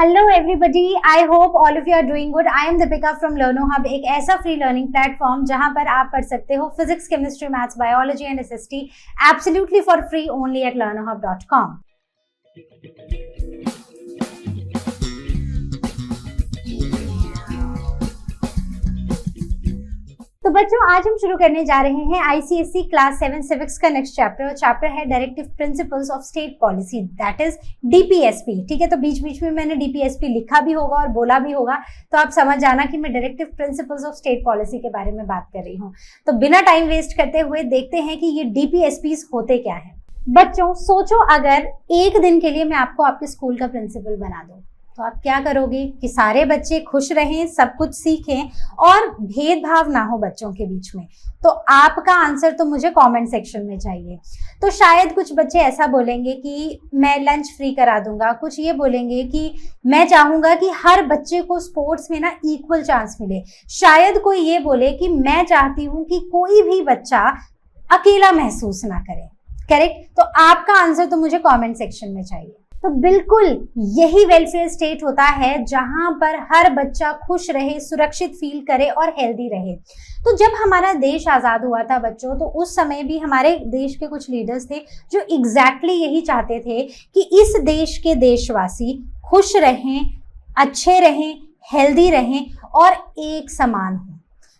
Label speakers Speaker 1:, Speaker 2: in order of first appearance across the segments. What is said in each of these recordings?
Speaker 1: Hello everybody, I hope all of you are doing good. I am Deepika from Learno Hub, एक ऐसा free learning platform जहां पर आप पढ़ सकते हो physics, chemistry, maths, biology and SST absolutely for free only at learnohub.com। तो बच्चों, आज हम शुरू करने जा रहे हैं आईसीएसई क्लास 7 सिविक्स का नेक्स्ट चैप्टर। चैप्टर है directive principles of state policy, that is DPSP. ठीक है, तो बीच बीच में मैंने डीपीएसपी लिखा भी होगा और बोला भी होगा, तो आप समझ जाना कि मैं directive principles of state policy के बारे में बात कर रही हूँ। तो बिना टाइम वेस्ट करते हुए देखते हैं कि ये डीपीएसपीज होते क्या है। बच्चों सोचो, अगर एक दिन के लिए मैं आपको आपके स्कूल का प्रिंसिपल बना दूं, तो आप क्या करोगे कि सारे बच्चे खुश रहें, सब कुछ सीखें और भेदभाव ना हो बच्चों के बीच में। तो आपका आंसर तो मुझे कमेंट सेक्शन में चाहिए। तो शायद कुछ बच्चे ऐसा बोलेंगे कि मैं लंच फ्री करा दूंगा, कुछ ये बोलेंगे कि मैं चाहूंगा कि हर बच्चे को स्पोर्ट्स में ना इक्वल चांस मिले, शायद कोई ये बोले कि मैं चाहती हूँ कि कोई भी बच्चा अकेला महसूस ना करे। करेक्ट? तो आपका आंसर तो मुझे कमेंट सेक्शन में चाहिए। तो बिल्कुल यही वेलफेयर स्टेट होता है जहां पर हर बच्चा खुश रहे, सुरक्षित फील करे और हेल्दी रहे। तो जब हमारा देश आजाद हुआ था बच्चों, तो उस समय भी हमारे देश के कुछ लीडर्स थे जो एग्जैक्टली यही चाहते थे कि इस देश के देशवासी खुश रहें, अच्छे रहें, हेल्दी रहें और एक समान हों।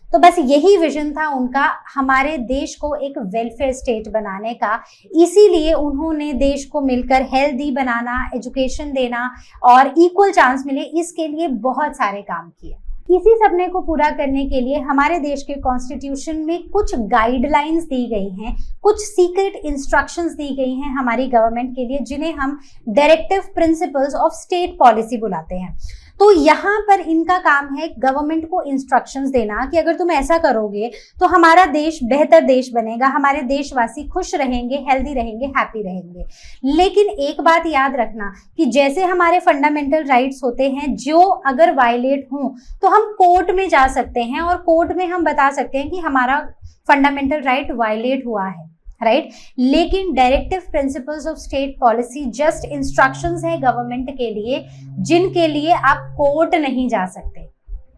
Speaker 1: तो बस यही विजन था उनका, हमारे देश को एक वेलफेयर स्टेट बनाने का। इसीलिए उन्होंने देश को मिलकर हेल्दी बनाना, एजुकेशन देना और इक्वल चांस मिले, इसके लिए बहुत सारे काम किए। इसी सपने को पूरा करने के लिए हमारे देश के कॉन्स्टिट्यूशन में कुछ गाइडलाइंस दी गई हैं, कुछ सीक्रेट इंस्ट्रक्शंस दी गई हैं हमारी गवर्नमेंट के लिए, जिन्हें हम directive principles of state policy बुलाते हैं। तो यहाँ पर इनका काम है गवर्नमेंट को इंस्ट्रक्शंस देना कि अगर तुम ऐसा करोगे तो हमारा देश बेहतर देश बनेगा, हमारे देशवासी खुश रहेंगे, हेल्दी रहेंगे, हैप्पी रहेंगे। लेकिन एक बात याद रखना कि जैसे हमारे फंडामेंटल राइट्स होते हैं, जो अगर वायलेट हों तो हम कोर्ट में जा सकते हैं और कोर्ट में हम बता सकते हैं कि हमारा फंडामेंटल राइट वायलेट हुआ है, राइट? लेकिन directive principles of state policy just instructions है गवर्नमेंट के लिए, जिनके लिए आप कोर्ट नहीं जा सकते।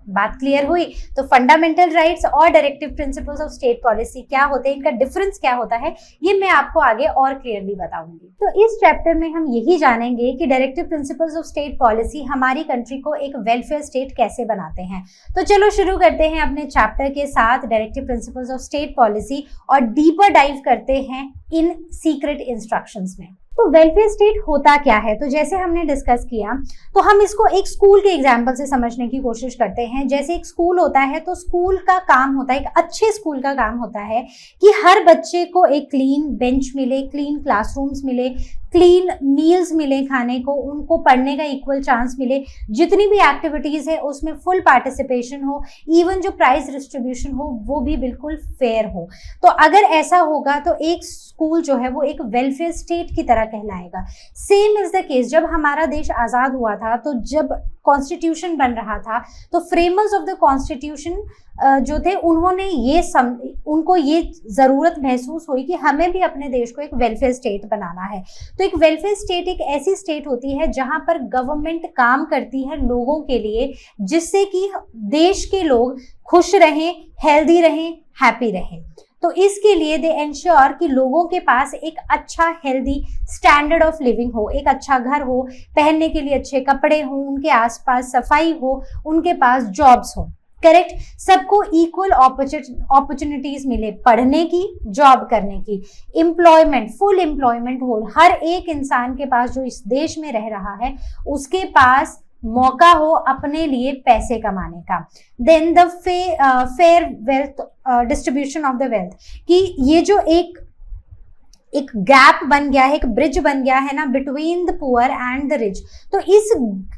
Speaker 1: बात क्लियर हुई? तो फंडामेंटल राइट्स और directive principles of state policy क्या होते हैं, इनका डिफरेंस क्या होता है, ये मैं आपको आगे और क्लियरली बताऊंगी। तो इस चैप्टर में हम यही जानेंगे कि directive principles of state policy हमारी कंट्री को एक वेलफेयर स्टेट कैसे बनाते हैं। तो चलो शुरू करते हैं अपने चैप्टर के साथ, directive principles of state policy, और डीपर डाइव करते हैं इन सीक्रेट इंस्ट्रक्शंस में। तो वेलफेयर स्टेट होता क्या है? तो जैसे हमने डिस्कस किया, तो हम इसको एक स्कूल के एग्जांपल से समझने की कोशिश करते हैं। जैसे एक स्कूल होता है, तो स्कूल का काम होता है, एक अच्छे स्कूल का काम होता है कि हर बच्चे को एक क्लीन बेंच मिले, क्लीन क्लासरूम्स मिले, क्लीन मील्स मिले खाने को, उनको पढ़ने का इक्वल चांस मिले, जितनी भी एक्टिविटीज है उसमें फुल पार्टिसिपेशन हो, इवन जो प्राइज डिस्ट्रीब्यूशन हो वो भी बिल्कुल फेयर हो। तो अगर ऐसा होगा तो एक स्कूल जो है वो एक वेलफेयर स्टेट की तरह कहलाएगा। सेम इज द केस जब हमारा देश आजाद हुआ था, तो जब कॉन्स्टिट्यूशन बन रहा था, तो फ्रेमर्स ऑफ द कॉन्स्टिट्यूशन जो थे, उनको ये जरूरत महसूस हुई कि हमें भी अपने देश को एक वेलफेयर स्टेट बनाना है। तो एक वेलफेयर स्टेट एक ऐसी स्टेट होती है जहां पर गवर्नमेंट काम करती है लोगों के लिए, जिससे कि देश के लोग खुश रहें, हेल्दी रहें, हैप्पी रहें। तो इसके लिए दे एंश्योर कि लोगों के पास एक अच्छा हेल्दी स्टैंडर्ड ऑफ लिविंग हो, एक अच्छा घर हो, पहनने के लिए अच्छे कपड़े हो, उनके आसपास सफाई हो, उनके पास जॉब्स हो। करेक्ट? सबको इक्वल अपॉर्चुनिटीज मिले, पढ़ने की, जॉब करने की, एम्प्लॉयमेंट, फुल एम्प्लॉयमेंट हो, हर एक इंसान के पास जो इस देश में रह रहा है उसके पास मौका हो अपने लिए पैसे कमाने का। Then the fair wealth distribution of the wealth, कि ये जो एक गैप बन गया है, एक ब्रिज बन गया है ना between the poor and the rich, तो इस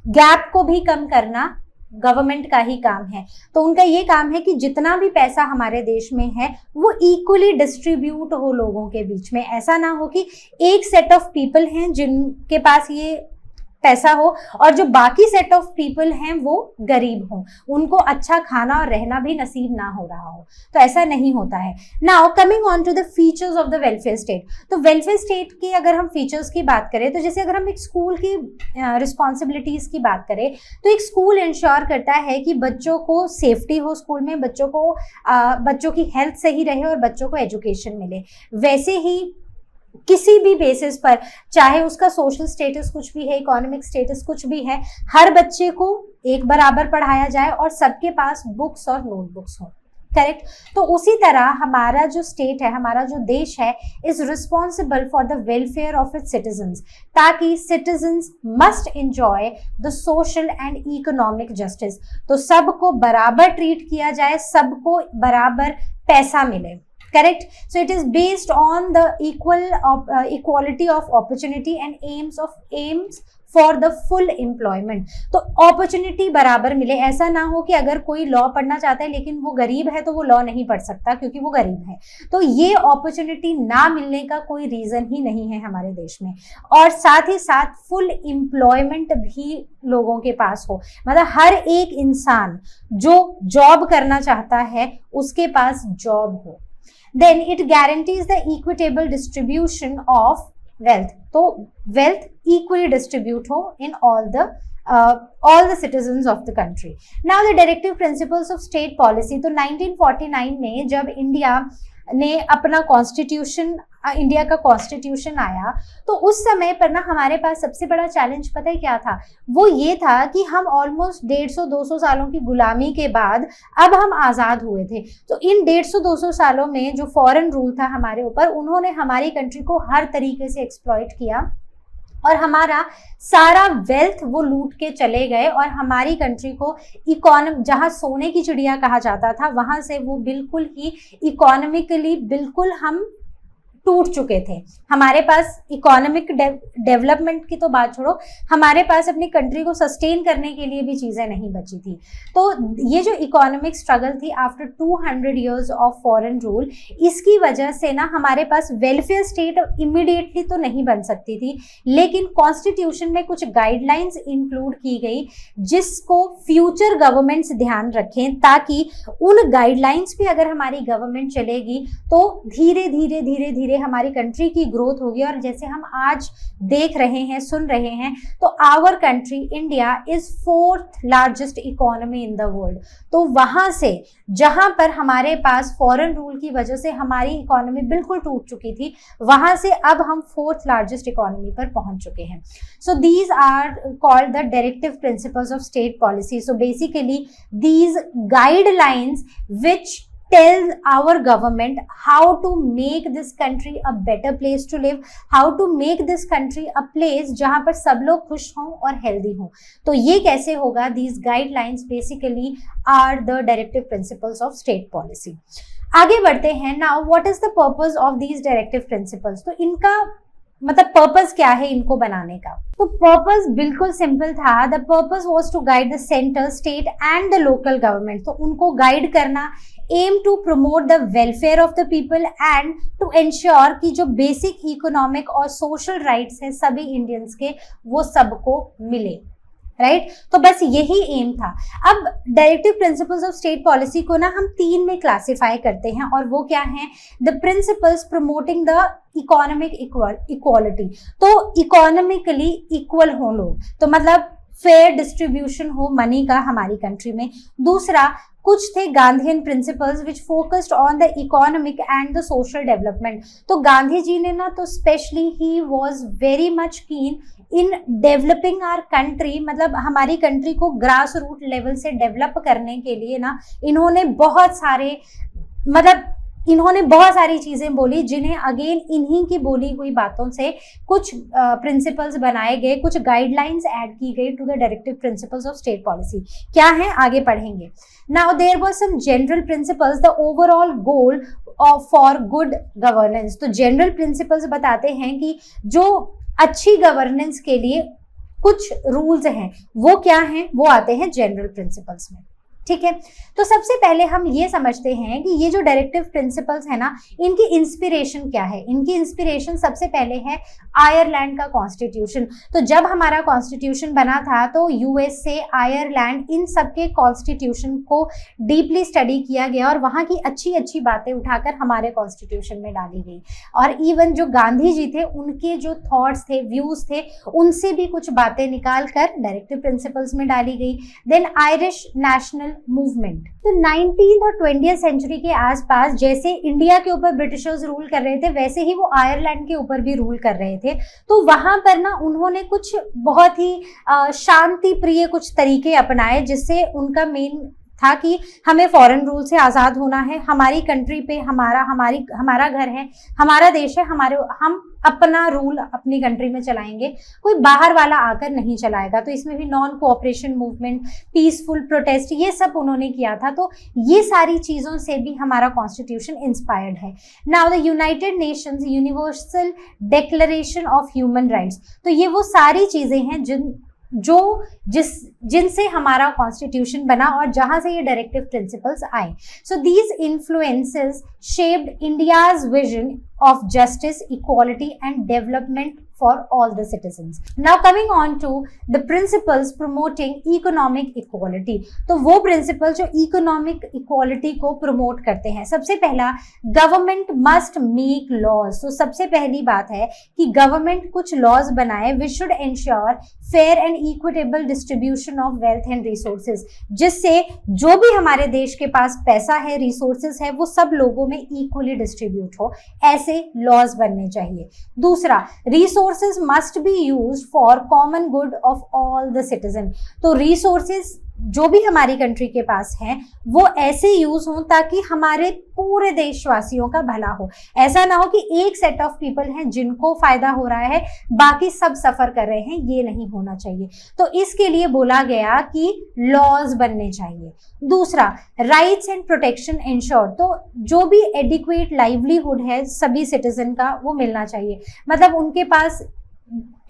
Speaker 1: गैप को भी कम करना गवर्नमेंट का ही काम है। तो उनका ये काम है कि जितना भी पैसा हमारे देश में है वो इक्वली डिस्ट्रीब्यूट हो लोगों के बीच में। ऐसा ना हो कि एक सेट ऑफ पीपल हैं जिनके पास ये पैसा हो और जो बाकी सेट ऑफ पीपल हैं वो गरीब हों, उनको अच्छा खाना और रहना भी नसीब ना हो रहा हो। तो ऐसा नहीं होता है। Now coming on to the features of the welfare state. तो वेलफेयर स्टेट की अगर हम फीचर्स की बात करें तो जैसे अगर हम एक स्कूल की रिस्पॉन्सिबिलिटीज की बात करें तो एक स्कूल इंश्योर करता है कि बच्चों को सेफ्टी हो स्कूल में, बच्चों की हेल्थ सही रहे और बच्चों को एजुकेशन मिले। वैसे ही किसी भी बेसिस पर, चाहे उसका सोशल स्टेटस कुछ भी है, इकोनॉमिक स्टेटस कुछ भी है, हर बच्चे को एक बराबर पढ़ाया जाए और सबके पास बुक्स और नोटबुक्स हो। करेक्ट। तो उसी तरह हमारा जो स्टेट है, हमारा जो देश है, is responsible for the welfare of its citizens, ताकि citizens must enjoy the social and economic justice. तो सबको बराबर ट्रीट किया जाए, सबको बराबर पैसा मिले। Correct. So it is based on the equality of opportunity and aims for the full employment. तो opportunity बराबर मिले। ऐसा ना हो कि अगर कोई लॉ पढ़ना चाहता है लेकिन वो गरीब है तो वो लॉ नहीं पढ़ सकता क्योंकि वो गरीब है। तो ये अपॉर्चुनिटी ना मिलने का कोई रीजन ही नहीं है हमारे देश में। और साथ ही साथ फुल एम्प्लॉयमेंट भी लोगों के पास हो, मतलब हर एक इंसान जो जॉब करना चाहता है उसके पास जॉब हो। Then it guarantees the equitable distribution of wealth. तो wealth equally distribute हो in all the citizens of the country. Now the directive principles of state policy. तो 1949 में जब इंडिया ने अपना कॉन्स्टिट्यूशन, इंडिया का कॉन्स्टिट्यूशन आया तो उस समय पर ना हमारे पास सबसे बड़ा चैलेंज पता है क्या था? वो ये था कि हम ऑलमोस्ट 150-200 सालों की गुलामी के बाद अब हम आज़ाद हुए थे। तो इन 150-200 सालों में जो फॉरेन रूल था हमारे ऊपर, उन्होंने हमारी कंट्री को हर तरीके से एक्सप्लॉइट किया और हमारा सारा वेल्थ वो लूट के चले गए और हमारी कंट्री को जहां सोने की चिड़िया कहा जाता था वहां से वो बिल्कुल ही इकोनॉमिकली बिल्कुल हम टूट चुके थे। हमारे पास इकोनॉमिक डेवलपमेंट की तो बात छोड़ो, हमारे पास अपनी कंट्री को सस्टेन करने के लिए भी चीज़ें नहीं बची थी। तो ये जो इकोनॉमिक स्ट्रगल थी after 200 years of foreign rule, इसकी वजह से ना हमारे पास वेलफेयर स्टेट इमीडिएटली तो नहीं बन सकती थी, लेकिन कॉन्स्टिट्यूशन में कुछ गाइडलाइंस इंक्लूड की गई जिसको फ्यूचर गवर्नमेंट्स ध्यान रखें, ताकि उन गाइडलाइंस पे अगर हमारी गवर्नमेंट चलेगी तो धीरे धीरे धीरे धीरे हमारी कंट्री की ग्रोथ होगी। और जैसे हम आज देख रहे हैं, सुन रहे हैं, तो our country India is 4th largest economy in the world. तो वहां से जहां पर हमारे पास फॉरेन रूल की वजह से हमारी इकोनॉमी बिल्कुल टूट चुकी थी, वहां से अब हम 4th लार्जेस्ट इकोनॉमी पर पहुंच चुके हैं। So these are called the directive principles of state policy. So basically these guidelines which tell our government how to make this country a better place to live, how to make this country a place जहां पर सब लोग खुश हों और healthy हों। तो ये कैसे होगा? These guidelines basically are the directive principles of state policy. आगे बढ़ते हैं। Now what is the purpose of these directive principles? तो इनका मतलब पर्पस क्या है इनको बनाने का? तो पर्पस बिल्कुल सिंपल था। The purpose was to guide the centre, state and the local government. तो उनको गाइड करना, aim to promote the welfare of the people and to ensure कि जो बेसिक इकोनॉमिक और सोशल राइट्स हैं सभी इंडियंस के, वो सबको मिले। राइट तो बस यही एम था। अब directive principles of state policy को ना हम 3 में क्लासिफाई करते हैं, और वो क्या है? The principles promoting the economic equality. तो इकोनॉमिकली इक्वल हो लोग, तो मतलब फेयर डिस्ट्रीब्यूशन हो मनी का हमारी कंट्री में। दूसरा, कुछ थे Gandhian principles which focused on the economic and the social development. तो गांधी जी ने ना तो specially he was very much keen in developing our country, मतलब हमारी कंट्री को ग्रास रूट लेवल से डेवलप करने के लिए ना इन्होंने बहुत सारी चीजें बोली, जिन्हें अगेन इन्हीं की बोली हुई बातों से कुछ प्रिंसिपल्स बनाए गए, कुछ गाइडलाइंस ऐड की गई to the directive principles of state policy. क्या है आगे पढ़ेंगे। Now there was some general principles, the overall goal for good governance. तो जनरल प्रिंसिपल्स बताते हैं कि जो अच्छी गवर्नेंस के लिए कुछ रूल्स हैं, वो क्या हैं? वो आते हैं जनरल प्रिंसिपल्स में। ठीक है। तो सबसे पहले हम ये समझते हैं कि ये जो डायरेक्टिव प्रिंसिपल्स है ना, इनकी इंस्पिरेशन क्या है। इनकी इंस्पिरेशन सबसे पहले है आयरलैंड का कॉन्स्टिट्यूशन। तो जब हमारा कॉन्स्टिट्यूशन बना था तो यूएसए, आयरलैंड, इन सब के कॉन्स्टिट्यूशन को डीपली स्टडी किया गया और वहाँ की अच्छी अच्छी बातें उठाकर हमारे कॉन्स्टिट्यूशन में डाली गई। और इवन जो गांधी जी थे, उनके जो थॉट्स थे, व्यूज थे, उनसे भी कुछ बातें निकाल कर डायरेक्टिव प्रिंसिपल्स में डाली गई। Then Irish national movement. तो 19th और 20th सेंचुरी के आसपास जैसे इंडिया के ऊपर ब्रिटिशर्स रूल कर रहे थे, वैसे ही वो आयरलैंड के ऊपर भी रूल कर रहे थे। तो वहां पर ना उन्होंने कुछ बहुत ही शांति प्रिय कुछ तरीके अपनाए, जिससे उनका मेन था कि हमें फॉरेन रूल से आज़ाद होना है, हमारी कंट्री पे हमारा घर है, हमारा देश है, हम अपना रूल अपनी कंट्री में चलाएंगे, कोई बाहर वाला आकर नहीं चलाएगा। तो इसमें भी non cooperation movement, peaceful protest, ये सब उन्होंने किया था। तो ये सारी चीज़ों से भी हमारा कॉन्स्टिट्यूशन इंस्पायर्ड है। Now the United Nations universal declaration of human rights. तो ये वो सारी चीज़ें हैं जिनसे हमारा कॉन्स्टिट्यूशन बना और जहां से ये डायरेक्टिव प्रिंसिपल्स आए। So these influences shaped India's vision of justice, equality and development for all the citizens. Now coming on to the principles promoting economic equality. तो वो principle जो economic equality को promote करते हैं। सबसे पहला, government must make laws. तो सबसे पहली बात है कि government कुछ laws बनाए which should ensure fair and equitable distribution of wealth and resources, जिससे जो भी हमारे देश के पास पैसा है, resources है, वो सब लोगों में equally distribute हो, ऐसे लॉज बनने चाहिए। दूसरा, resources must be used for common good of all the citizen. तो रिसोर्सेज जो भी हमारी कंट्री के पास हैं वो ऐसे यूज हों ताकि हमारे पूरे देशवासियों का भला हो। ऐसा ना हो कि एक सेट ऑफ पीपल हैं जिनको फायदा हो रहा है, बाकी सब सफर कर रहे हैं, ये नहीं होना चाहिए। तो इसके लिए बोला गया कि लॉज बनने चाहिए। दूसरा, राइट्स एंड प्रोटेक्शन इंश्योर। तो जो भी एडिक्वेट लाइवलीहुड है सभी सिटीजन का, वो मिलना चाहिए। मतलब उनके पास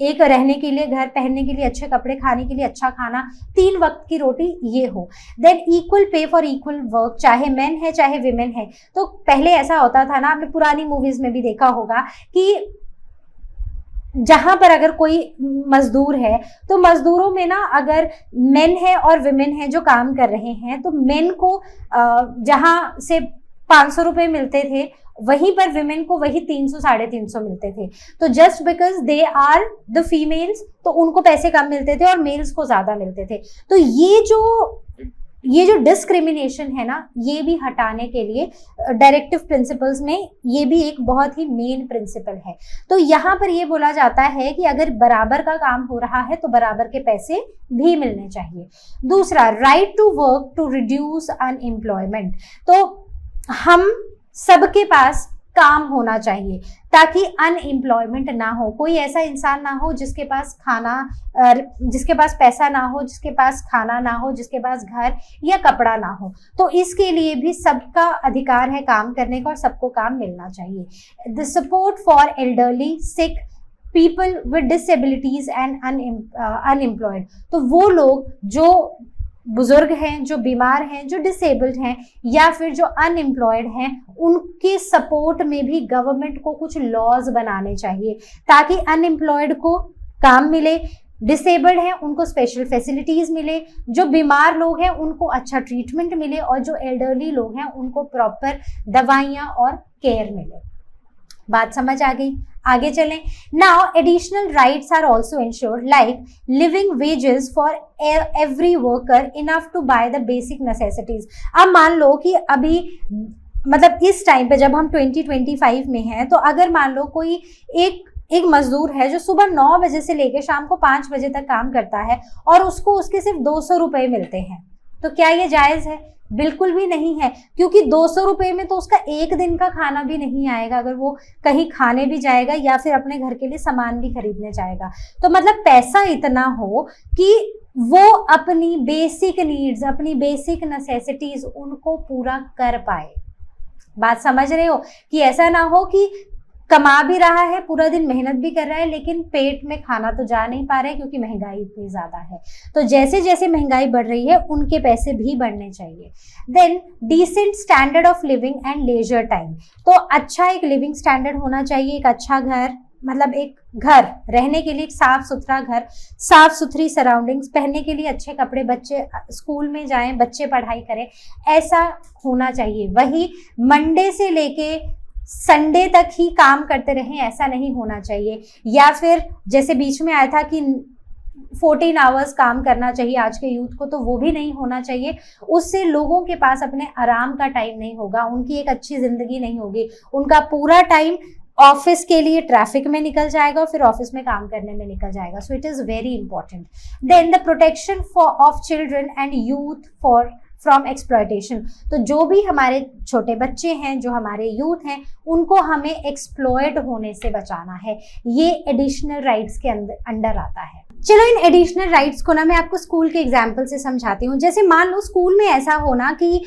Speaker 1: एक रहने के लिए घर, पहनने के लिए अच्छे कपड़े, खाने के लिए अच्छा खाना, 3 वक्त की रोटी, ये हो। Than equal pay for equal work, चाहे मेन है चाहे विमेन है। तो पहले ऐसा होता था ना, आपने पुरानी मूवीज में भी देखा होगा कि जहां पर अगर कोई मजदूर है तो मजदूरों में ना अगर मेन है और विमेन है जो काम कर रहे हैं, तो मेन को जहां से 500 रुपए मिलते थे, वहीं पर विमेन को वही 300 350 मिलते थे। तो just because they are the females, तो उनको पैसे कम मिलते थे और मेल्स को ज्यादा मिलते थे। तो ये जो डिस्क्रिमिनेशन है ना, ये भी हटाने के लिए डायरेक्टिव प्रिंसिपल्स में ये भी एक बहुत ही मेन प्रिंसिपल है। तो यहाँ पर ये बोला जाता है कि अगर बराबर का काम हो रहा है तो बराबर के पैसे भी मिलने चाहिए। दूसरा, right to work to reduce unemployment. तो हम सबके पास काम होना चाहिए ताकि अनएम्प्लॉयमेंट ना हो। कोई ऐसा इंसान ना हो जिसके पास पैसा ना हो, जिसके पास खाना ना हो, जिसके पास घर या कपड़ा ना हो। तो इसके लिए भी सबका अधिकार है काम करने का और सबको काम मिलना चाहिए। The support for elderly, sick, people with disabilities and unemployed. तो वो लोग जो बुजुर्ग हैं, जो बीमार हैं, जो डिसेबल्ड हैं या फिर जो अनएम्प्लॉयड हैं, उनके सपोर्ट में भी गवर्नमेंट को कुछ लॉज बनाने चाहिए ताकि अनएम्प्लॉयड को काम मिले, डिसेबल्ड हैं उनको स्पेशल फैसिलिटीज मिले, जो बीमार लोग हैं उनको अच्छा ट्रीटमेंट मिले और जो एल्डरली लोग हैं उनको प्रॉपर दवाइयाँ और केयर मिले। बात समझ आ गई? आगे चलें। Now additional rights are also ensured like living wages for every worker enough to buy the basic necessities. अब मान लो कि अभी मतलब इस टाइम पे जब हम 2025 में हैं, तो अगर मान लो कोई एक मजदूर है जो सुबह 9 बजे से लेकर शाम को 5 बजे तक काम करता है और उसके सिर्फ 200 रुपए मिलते हैं, तो क्या ये जायज है? बिल्कुल भी नहीं है, क्योंकि 200 रुपए में तो उसका एक दिन का खाना भी नहीं आएगा अगर वो कहीं खाने भी जाएगा या फिर अपने घर के लिए सामान भी खरीदने जाएगा। तो मतलब पैसा इतना हो कि वो अपनी बेसिक नीड्स, अपनी बेसिक नेसेसिटीज उनको पूरा कर पाए। बात समझ रहे हो? कि ऐसा ना हो कि कमा भी रहा है, पूरा दिन मेहनत भी कर रहा है, लेकिन पेट में खाना तो जा नहीं पा रहा है क्योंकि महंगाई इतनी ज्यादा है। तो जैसे जैसे महंगाई बढ़ रही है उनके पैसे भी बढ़ने चाहिए। Then decent standard of living and leisure time, तो अच्छा एक लिविंग स्टैंडर्ड होना चाहिए, एक अच्छा घर, मतलब एक घर रहने के लिए एक साफ सुथरा घर, साफ सुथरी सराउंडिंग्स, पहनने के लिए अच्छे कपड़े, बच्चे स्कूल में जाएं, बच्चे पढ़ाई करें, ऐसा होना चाहिए। वही मंडे से लेके संडे तक ही काम करते रहें, ऐसा नहीं होना चाहिए। या फिर जैसे बीच में आया था कि 14 आवर्स काम करना चाहिए आज के यूथ को, तो वो भी नहीं होना चाहिए। उससे लोगों के पास अपने आराम का टाइम नहीं होगा, उनकी एक अच्छी जिंदगी नहीं होगी, उनका पूरा टाइम ऑफिस के लिए ट्रैफिक में निकल जाएगा, फिर ऑफिस में काम करने में निकल जाएगा। So it is very important. Then the protection of children and youth for from exploitation, तो जो भी हमारे छोटे बच्चे हैं, जो हमारे यूथ हैं, उनको हमें एक्सप्लॉयट होने से बचाना है। ये एडिशनल राइट्स के अंडर आता है। चलो इन एडिशनल राइट्स को ना मैं आपको स्कूल के एग्जाम्पल से समझाती हूँ। जैसे मान लो स्कूल में ऐसा होना कि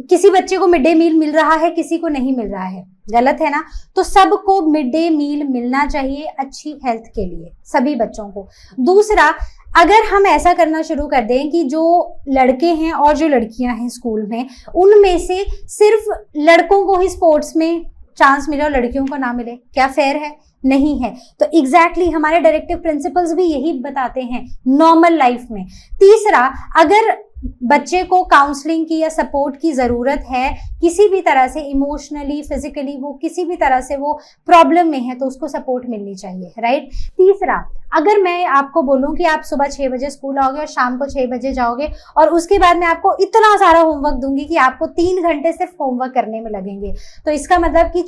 Speaker 1: किसी बच्चे को मिड डे मील मिल रहा है, किसी को नहीं मिल रहा है, गलत है ना। तो सबको मिड डे मील मिलना चाहिए अच्छी हेल्थ के लिए, सभी बच्चों को। दूसरा, अगर हम ऐसा करना शुरू कर दें कि जो लड़के हैं और जो लड़कियां हैं स्कूल में, उनमें से सिर्फ लड़कों को ही स्पोर्ट्स में चांस मिले और लड़कियों को ना मिले, क्या फेयर है? नहीं है। तो एग्जैक्टली हमारे डायरेक्टिव प्रिंसिपल्स भी यही बताते हैं नॉर्मल लाइफ में। तीसरा, अगर बच्चे को काउंसलिंग की या सपोर्ट की जरूरत है किसी भी तरह से, इमोशनली, फिजिकली, वो किसी भी तरह से वो प्रॉब्लम में है, तो उसको सपोर्ट मिलनी चाहिए, राइट। तीसरा, अगर मैं आपको बोलूं कि आप सुबह 6 बजे स्कूल आओगे और शाम को 6 बजे जाओगे, और उसके बाद मैं आपको इतना सारा होमवर्क दूंगी कि आपको 3 घंटे सिर्फ होमवर्क करने में लगेंगे, तो इसका मतलब कि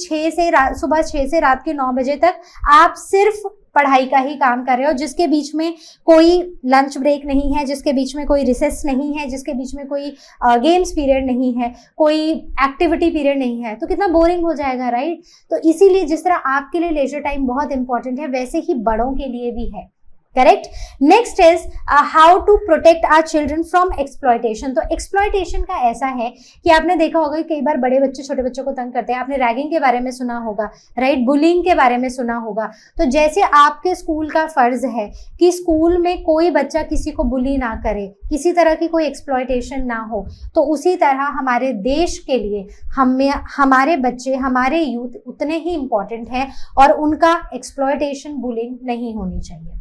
Speaker 1: सुबह 6 से रात के 9 बजे तक आप सिर्फ पढ़ाई का ही काम कर रहे हो, जिसके बीच में कोई लंच ब्रेक नहीं है, जिसके बीच में कोई रिसेस नहीं है, जिसके बीच में कोई गेम्स पीरियड नहीं है, कोई एक्टिविटी पीरियड नहीं है, तो कितना बोरिंग हो जाएगा, राइट। तो इसीलिए जिस तरह आपके लिए लेजर टाइम बहुत इंपॉर्टेंट है, वैसे ही बड़ों के लिए भी है, correct. Next is how to protect our children from exploitation. तो एक्सप्लॉयटेशन का ऐसा है कि आपने देखा होगा कि कई बार बड़े बच्चे छोटे बच्चों को तंग करते हैं, आपने रैगिंग के बारे में सुना होगा, राइट, बुलिंग के बारे में सुना होगा। तो जैसे आपके स्कूल का फर्ज है कि स्कूल में कोई बच्चा किसी को बुली ना करे, किसी तरह की कोई एक्सप्लॉयटेशन ना हो, तो उसी तरह हमारे देश के लिए हमारे बच्चे, हमारे यूथ उतने ही इंपॉर्टेंट हैं और उनका एक्सप्लॉयटेशन, बुलिंग नहीं होनी चाहिए।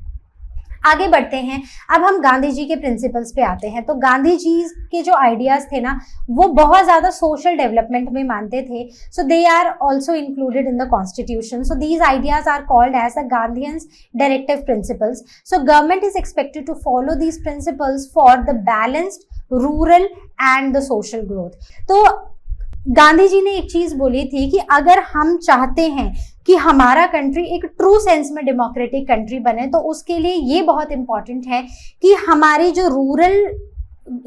Speaker 1: आगे बढ़ते हैं। अब हम गांधी जी के प्रिंसिपल्स पे आते हैं। तो गांधी जी के जो आइडियाज थे ना, वो बहुत ज्यादा सोशल डेवलपमेंट में मानते थे। So they are also included in the constitution. So these ideas are called as the Gandhians directive principles. So government is expected to follow these principles for the balanced rural and the social growth. तो गांधी जी ने एक चीज बोली थी कि अगर हम चाहते हैं कि हमारा कंट्री एक ट्रू सेंस में डेमोक्रेटिक कंट्री बने, तो उसके लिए ये बहुत इंपॉर्टेंट है कि हमारी जो रूरल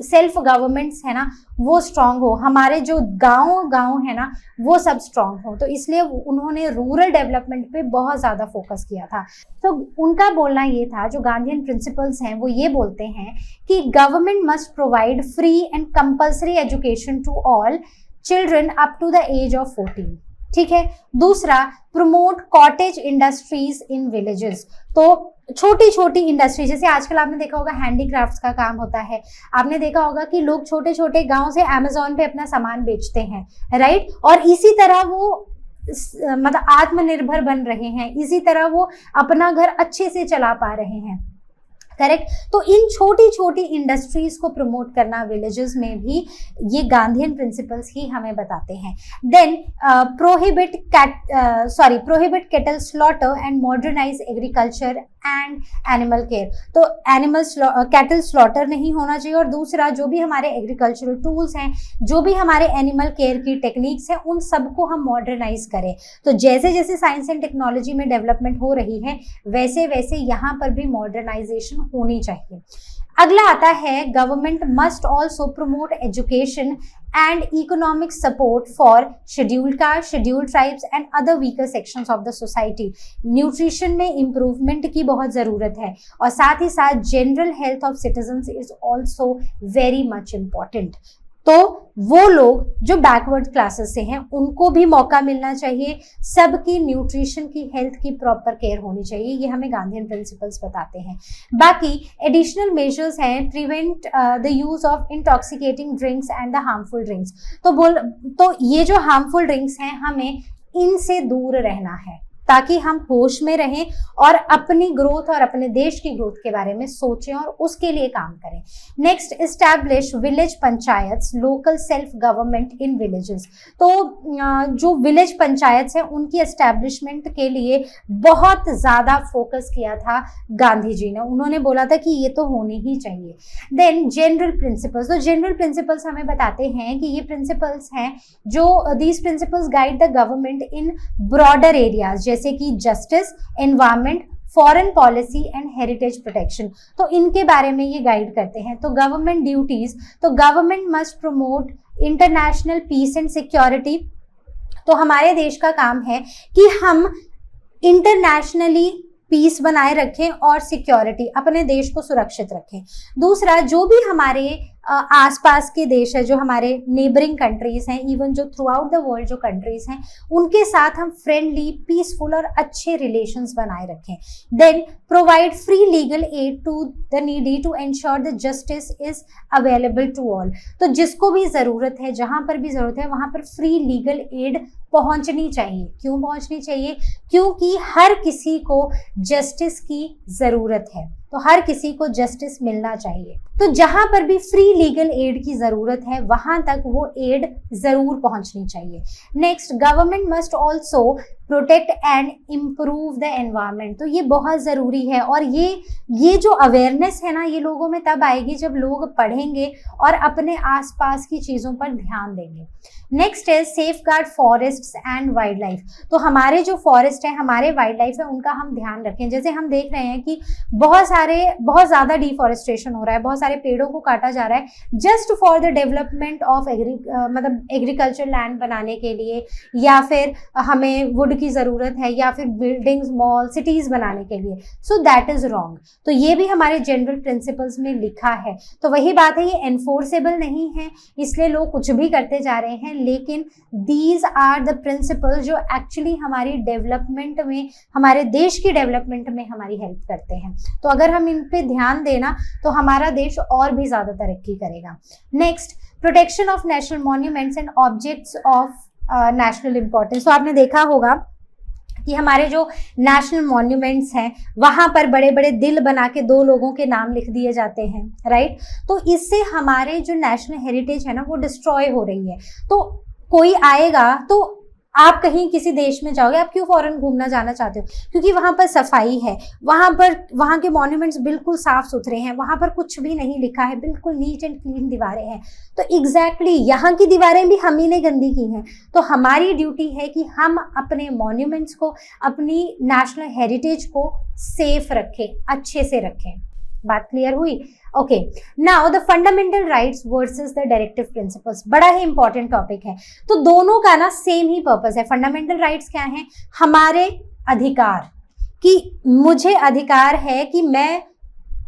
Speaker 1: सेल्फ गवर्नमेंट्स है ना, वो स्ट्रांग हो, हमारे जो गांव है ना, वो सब स्ट्रांग हो। तो इसलिए उन्होंने रूरल डेवलपमेंट पे बहुत ज़्यादा फोकस किया था। तो उनका बोलना ये था, जो गांधीयन प्रिंसिपल्स हैं वो ये बोलते हैं कि government must provide free and compulsory education to all children up to the age of 14। ठीक है। दूसरा, promote cottage industries in villages. तो छोटी छोटी इंडस्ट्री, जैसे आजकल आपने देखा होगा हैंडीक्राफ्ट्स का काम होता है, आपने देखा होगा कि लोग छोटे छोटे गांव से अमेज़न पे अपना सामान बेचते हैं, राइट। और इसी तरह वो मतलब आत्मनिर्भर बन रहे हैं, इसी तरह वो अपना घर अच्छे से चला पा रहे हैं, करेक्ट। तो इन छोटी छोटी इंडस्ट्रीज को प्रमोट करना विलेजेस में भी, ये गांधीयन प्रिंसिपल्स ही हमें बताते हैं। Then prohibit prohibit cattle slaughter and modernize agriculture and animal care. तो कैटल स्लॉटर नहीं होना चाहिए। और दूसरा, जो भी हमारे एग्रीकल्चरल टूल्स हैं, जो भी हमारे एनिमल केयर की टेक्निक्स हैं, उन सबको हम मॉडर्नाइज करें। तो जैसे जैसे साइंस एंड टेक्नोलॉजी में डेवलपमेंट हो रही है, वैसे वैसे यहाँ पर भी मॉडर्नाइजेशन होनी चाहिए। अगला आता है, government must also promote education and economic support for scheduled caste, scheduled tribes and other weaker sections of the society. Nutrition में इम्प्रूवमेंट की बहुत ज़रूरत है, और साथ ही साथ general health of citizens is also very much important. तो वो लोग जो बैकवर्ड क्लासेस से हैं उनको भी मौका मिलना चाहिए, सबकी न्यूट्रिशन की, हेल्थ की प्रॉपर केयर होनी चाहिए, ये हमें गांधीयन प्रिंसिपल्स बताते हैं। बाकी एडिशनल मेजर्स हैं, prevent the use of intoxicating drinks and the harmful drinks. तो ये जो हार्मफुल ड्रिंक्स हैं हमें इनसे दूर रहना है ताकि हम होश में रहें और अपनी ग्रोथ और अपने देश की ग्रोथ के बारे में सोचें और उसके लिए काम करें। Next, establish village panchayats, local self government in villages. तो जो विलेज पंचायत्स हैं उनकी एस्टैब्लिशमेंट के लिए बहुत ज़्यादा फोकस किया था गांधी जी ने, उन्होंने बोला था कि ये तो होनी ही चाहिए। देन जनरल प्रिंसिपल्स, तो जनरल प्रिंसिपल्स हमें बताते हैं कि ये प्रिंसिपल्स हैं जो these principles guide the government in broader areas, जैसे कि justice, environment, foreign policy and heritage protection. तो इनके बारे में ये गाइड करते हैं। तो गवर्नमेंट ड्यूटीज, तो government must promote international peace and security. तो हमारे देश का काम है कि हम इंटरनेशनली पीस बनाए रखें और सिक्योरिटी, अपने देश को सुरक्षित रखें। दूसरा, जो भी हमारे आसपास के देश है, जो हमारे नेबरिंग कंट्रीज हैं, इवन जो थ्रू आउट द वर्ल्ड जो कंट्रीज हैं, उनके साथ हम फ्रेंडली, पीसफुल और अच्छे रिलेशंस बनाए रखें। Then provide free legal aid to the needy to ensure the justice is available to all. तो जिसको भी ज़रूरत है, जहाँ पर भी ज़रूरत है, वहाँ पर फ्री लीगल एड पहुंचनी चाहिए। क्यों पहुंचनी चाहिए? क्योंकि हर किसी को जस्टिस की ज़रूरत है, तो हर किसी को जस्टिस मिलना चाहिए। तो जहां पर भी फ्री लीगल एड की जरूरत है वहां तक वो एड जरूर पहुंचनी चाहिए। Next, government must also protect and improve the environment. तो ये बहुत ज़रूरी है और ये जो अवेयरनेस है ना, ये लोगों में तब आएगी जब लोग पढ़ेंगे और अपने आसपास की चीज़ों पर ध्यान देंगे। नेक्स्ट है safe guard forests and wild life. तो हमारे जो फॉरेस्ट है, हमारे वाइल्ड लाइफ है, उनका हम ध्यान रखें। जैसे हम देख रहे हैं कि बहुत ज़्यादा डिफॉरेस्टेशन हो रहा है, बहुत सारे पेड़ों को काटा जा रहा है just for the development of मतलब एग्रीकल्चर लैंड बनाने के लिए, या फिर हमें वुड की ज़रूरत है, या फिर बिल्डिंग्स, मॉल, सिटीज़ बनाने के लिए। So that is wrong. तो ये भी हमारे जनरल प्रिंसिपल्स में लिखा है। तो वही बात है, ये एनफोर्सेबल नहीं है, इसलिए लोग कुछ भी करते जा रहे हैं, लेकिन दीज आर द प्रिंसिपल्स जो एक्चुअली हमारी डेवलपमेंट में, हमारे देश की डेवलपमेंट में हमारी हेल्प करते हैं। तो अगर हम इन पे ध्यान देना तो हमारा देश और भी ज़्यादा तरक्की करेगा। Next, protection of national monuments and objects of national importance. तो आपने देखा होगा कि हमारे जो नेशनल मॉन्यूमेंट्स हैं वहाँ पर बड़े बड़े दिल बना के 2 लोगों के नाम लिख दिए जाते हैं, राइट। तो इससे हमारे जो नेशनल हेरिटेज है ना, वो डिस्ट्रॉय हो रही है। तो कोई आएगा, तो आप कहीं किसी देश में जाओगे, आप क्यों फॉरेन घूमना जाना चाहते हो? क्योंकि वहाँ पर सफाई है, वहाँ के मॉन्यूमेंट्स बिल्कुल साफ सुथरे हैं, वहाँ पर कुछ भी नहीं लिखा है, बिल्कुल नीट एंड क्लीन दीवारें हैं। तो एग्जैक्टली यहाँ की दीवारें भी हम ही ने गंदी की हैं। तो हमारी ड्यूटी है कि हम अपने मॉन्यूमेंट्स को, अपनी नेशनल हेरिटेज को सेफ रखें, अच्छे से रखें। बात क्लियर हुई? Okay, now the fundamental rights versus the directive principles, बड़ा ही इंपॉर्टेंट टॉपिक है। तो दोनों का ना सेम ही पर्पस है। फंडामेंटल राइट्स क्या हैं? हमारे अधिकार, कि मुझे अधिकार है कि मैं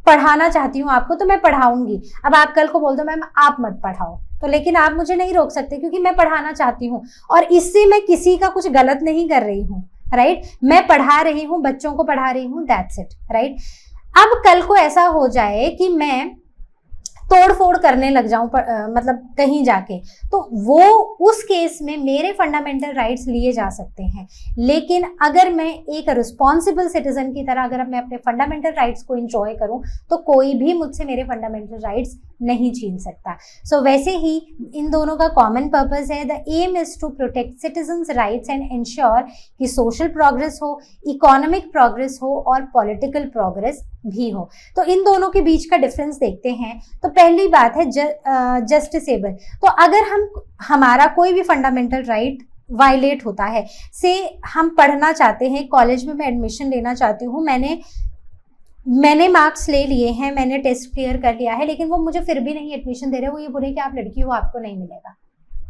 Speaker 1: पढ़ाना चाहती हूँ आपको, तो मैं पढ़ाऊंगी। अब आप कल को बोल दो मैम आप मत पढ़ाओ, तो लेकिन आप मुझे नहीं रोक सकते क्योंकि मैं पढ़ाना चाहती हूँ और इससे मैं किसी का कुछ गलत नहीं कर रही हूँ, राइट। मैं पढ़ा रही हूँ, बच्चों को पढ़ा रही हूँ, दैट्स इट, राइट। अब कल को ऐसा हो जाए कि मैं तोड़ फोड़ करने लग जाऊं, मतलब कहीं जाके, तो वो उस केस में मेरे फंडामेंटल राइट्स लिए जा सकते हैं। लेकिन अगर मैं एक रिस्पॉन्सिबल सिटीजन की तरह अगर मैं अपने फंडामेंटल राइट्स को एंजॉय करूं, तो कोई भी मुझसे मेरे फंडामेंटल राइट्स नहीं छीन सकता। सो वैसे ही इन दोनों का कॉमन पर्पस है, the aim is to protect citizens rights and ensure कि सोशल प्रोग्रेस हो, इकोनॉमिक प्रोग्रेस हो और पॉलिटिकल प्रोग्रेस भी हो। तो इन दोनों के बीच का डिफरेंस देखते हैं। तो पहली बात है जस्टिसेबल। तो अगर हमारा कोई भी फंडामेंटल राइट वायलेट होता है, से हम पढ़ना चाहते हैं, कॉलेज में मैं एडमिशन लेना चाहती हूँ, मैंने मार्क्स ले लिए हैं, मैंने टेस्ट क्लियर कर लिया है, लेकिन वो मुझे फिर भी नहीं एडमिशन दे रहे, वो ये बोले कि आप लड़की हो आपको नहीं मिलेगा,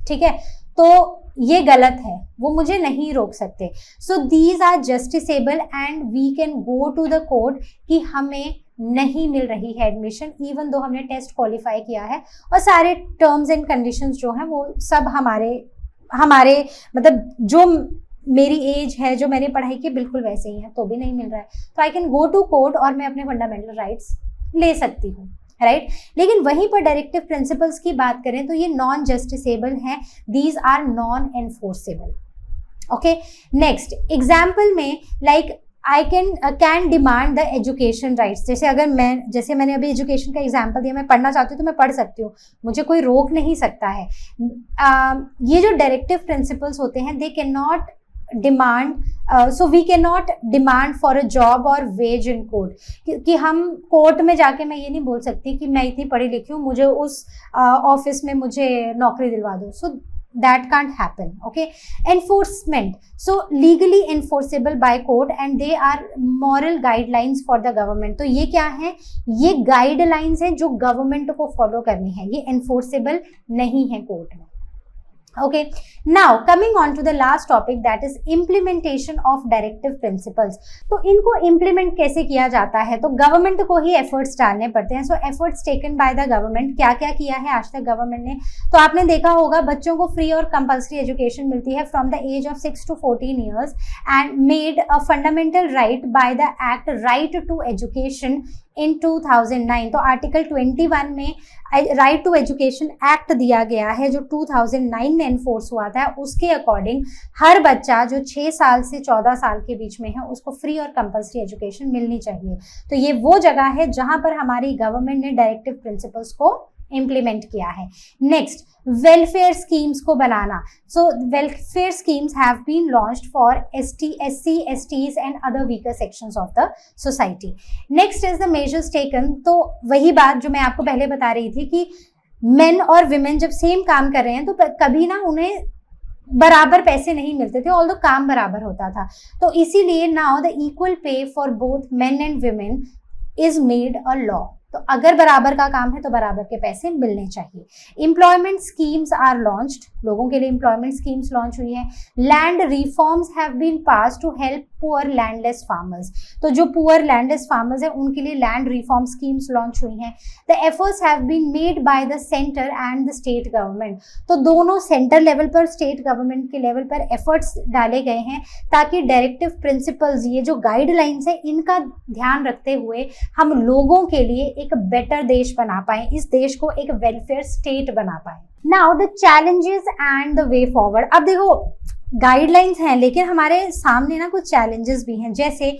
Speaker 1: ठीक है, तो ये गलत है, वो मुझे नहीं रोक सकते। So these are justiciable and we can go to the court कि हमें नहीं मिल रही है एडमिशन, इवन दो हमने टेस्ट क्वालिफाई किया है और सारे टर्म्स एंड कंडीशंस जो हैं वो सब हमारे मतलब जो मेरी एज है, जो मैंने पढ़ाई की बिल्कुल वैसे ही है, तो भी नहीं मिल रहा है। तो I can go to court और मैं अपने फंडामेंटल राइट्स ले सकती हूँ, राइट। लेकिन वहीं पर डायरेक्टिव प्रिंसिपल्स की बात करें तो ये नॉन जस्टिसेबल हैं, these are non enforceable. Okay, next example में like I can demand the education rights. जैसे मैंने अभी एजुकेशन का एग्जाम्पल दिया, मैं पढ़ना चाहती हूँ तो मैं पढ़ सकती हूँ, मुझे कोई रोक नहीं सकता है। ये जो डायरेक्टिव प्रिंसिपल्स होते हैं, they can not demand, so we can not demand for a job और वेज इन कोर्ट, कि हम कोर्ट में जाके मैं ये नहीं बोल सकती कि मैं इतनी पढ़ी लिखी हूँ, मुझे उस ऑफिस में मुझे नौकरी दिलवा दो। सो that can't happen. Okay, enforcement, so legally enforceable by court and they are moral guidelines for the government. तो ये क्या है, ये guidelines हैं जो गवर्नमेंट को फॉलो करनी है, ये enforceable नहीं है कोर्ट में। Okay, now coming on to the last topic, that is implementation of directive principles. तो इनको implement कैसे किया जाता है, तो गवर्नमेंट को ही efforts डालने पड़ते हैं। So efforts taken by the government, क्या क्या किया है आज तक गवर्नमेंट ने, तो आपने देखा होगा बच्चों को फ्री और कंपल्सरी एजुकेशन मिलती है from the age of 6 to 14 years and made a fundamental right by the act right to education in 2009। तो आर्टिकल 21 में राइट टू एजुकेशन एक्ट दिया गया है जो 2009 में एनफोर्स हुआ था। उसके अकॉर्डिंग हर बच्चा जो 6 साल से 14 साल के बीच में है उसको फ्री और कंपल्सरी एजुकेशन मिलनी चाहिए। तो ये वो जगह है जहां पर हमारी गवर्नमेंट ने डायरेक्टिव प्रिंसिपल्स को इम्प्लीमेंट किया है। नेक्स्ट, वेलफेयर स्कीम्स को बनाना। So welfare schemes have been launched for ST, SC, STs and other weaker sections of the society. Next is the measures taken. तो वही बात जो मैं आपको पहले बता रही थी कि मेन और विमेन जब सेम काम कर रहे हैं तो कभी ना उन्हें बराबर पैसे नहीं मिलते थे, ऑल्दो काम बराबर होता था। तो इसीलिए now the equal pay for both men and women is made a law. तो अगर बराबर का काम है तो बराबर के पैसे मिलने चाहिए। एम्प्लॉयमेंट स्कीम्स आर लॉन्च्ड, लोगों के लिए एम्प्लॉयमेंट स्कीम्स लॉन्च हुई है। Land reforms have been pass to help poor landless farmers. तो जो पुअर लैंडलेस फार्मर्स हैं उनके लिए लैंड रिफॉर्म स्कीम्स लॉन्च हुई हैं। The efforts have been made by the centre and the state government. तो दोनों सेंटर लेवल पर, स्टेट गवर्नमेंट के लेवल पर एफर्ट्स डाले गए हैं ताकि डायरेक्टिव प्रिंसिपल्स, ये जो गाइडलाइंस है, इनका ध्यान रखते हुए हम लोगों के लिए एक बेटर देश बना पाए, इस देश को एक वेलफेयर स्टेट बना पाए। Now the challenges and the way forward. अब देखो गाइडलाइंस हैं लेकिन हमारे सामने ना कुछ चैलेंजेस भी हैं, जैसे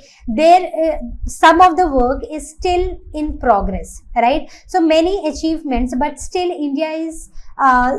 Speaker 1: some of the work is still in progress, right. So many achievements but still India is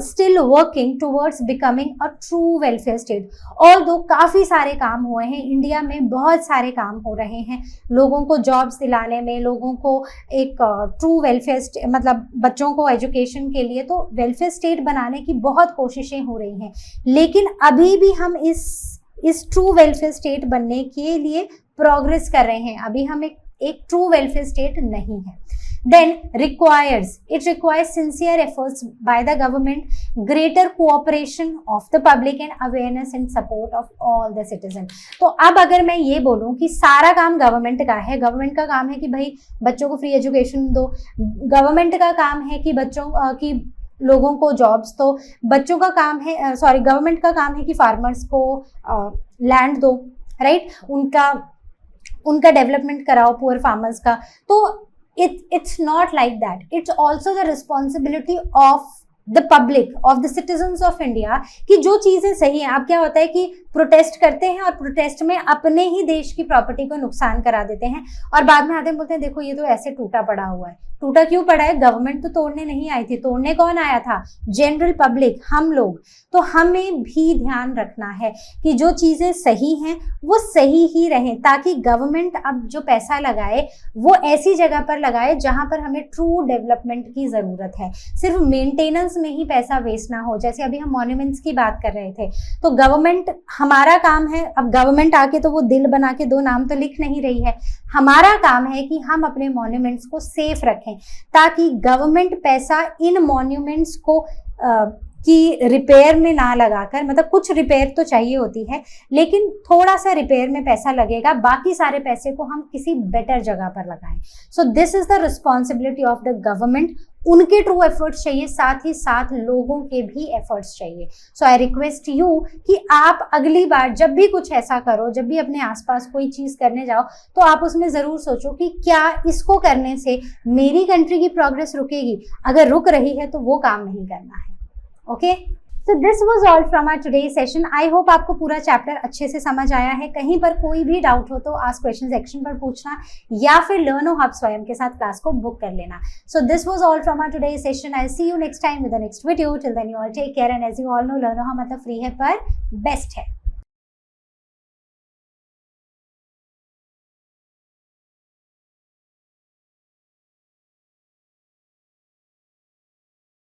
Speaker 1: still working towards becoming a true welfare state। Although काफ़ी सारे काम हुए हैं इंडिया में, बहुत सारे काम हो रहे हैं लोगों को जॉब्स दिलाने में, लोगों को एक ट्रू वेलफेयर मतलब बच्चों को एजुकेशन के लिए तो वेलफेयर स्टेट बनाने की बहुत कोशिशें हो रही हैं, लेकिन अभी भी हम इस ट्रू वेलफेयर स्टेट बनने के लिए प्रोग्रेस कर रहे हैं। अभी हम एक ट्रू वेलफेयर स्टेट नहीं है। Then it requires sincere efforts by the government, greater cooperation of the public and awareness and support of all the citizens। तो अब अगर मैं ये बोलूँ कि सारा काम गवर्नमेंट का है, गवर्नमेंट का काम है कि भाई बच्चों को फ्री एजुकेशन दो, गवर्नमेंट का काम है कि बच्चों की लोगों को जॉब्स दो, बच्चों का काम है गवर्नमेंट का काम है कि फार्मर्स को लैंड दो, राइट, उनका डेवलपमेंट कराओ पुअर फार्मर्स का। तो it's not like that, it's also the responsibility of the public, of the citizens of India कि जो चीजें सही हैं। अब क्या होता है कि प्रोटेस्ट करते हैं और प्रोटेस्ट में अपने ही देश की प्रॉपर्टी को नुकसान करा देते हैं और बाद में आते हैं बोलते हैं देखो ये तो ऐसे टूटा पड़ा हुआ है। टूटा क्यों पड़ा है? गवर्नमेंट तो तोड़ने नहीं आई थी, तोड़ने कौन आया था? जनरल पब्लिक, हम लोग। तो हमें भी ध्यान रखना है कि जो चीजें सही हैं वो सही ही रहें, ताकि गवर्नमेंट अब जो पैसा लगाए वो ऐसी जगह पर लगाए जहां पर हमें ट्रू डेवलपमेंट की जरूरत है। सिर्फ मेंटेनेंस में ही पैसा वेस्ट ना हो। जैसे अभी हम मॉन्यूमेंट्स की बात कर रहे थे, तो गवर्नमेंट, हमारा काम है, अब गवर्नमेंट आके तो वो दिल बना के 2 नाम तो लिख नहीं रही है, हमारा काम है कि हम अपने मॉन्यूमेंट्स को सेफ रखें ताकि गवर्नमेंट पैसा इन मॉन्यूमेंट्स को कि रिपेयर में ना लगाकर, मतलब कुछ रिपेयर तो चाहिए होती है लेकिन थोड़ा सा रिपेयर में पैसा लगेगा, बाकी सारे पैसे को हम किसी बेटर जगह पर लगाएं। So this is the responsibility of the government. उनके ट्रू एफर्ट्स चाहिए, साथ ही साथ लोगों के भी एफर्ट्स चाहिए। सो आई रिक्वेस्ट यू कि आप अगली बार जब भी कुछ ऐसा करो, जब भी अपने आसपास कोई चीज करने जाओ, तो आप उसमें जरूर सोचो कि क्या इसको करने से मेरी कंट्री की प्रोग्रेस रुकेगी। अगर रुक रही है तो वो काम नहीं करना है। Okay, so this was all from our today session. I hope आपको पूरा चैप्टर अच्छे से समझ आया है। कहीं पर कोई भी डाउट हो तो आस्क क्वेश्चन सेक्शन पर पूछना, या फिर लर्नो हब स्वयं के साथ क्लास को बुक कर लेना। So this was all from our today session. I see you next time with the next video. Till then you all take care and as you all know, Learno Hub मतलब free है पर best है।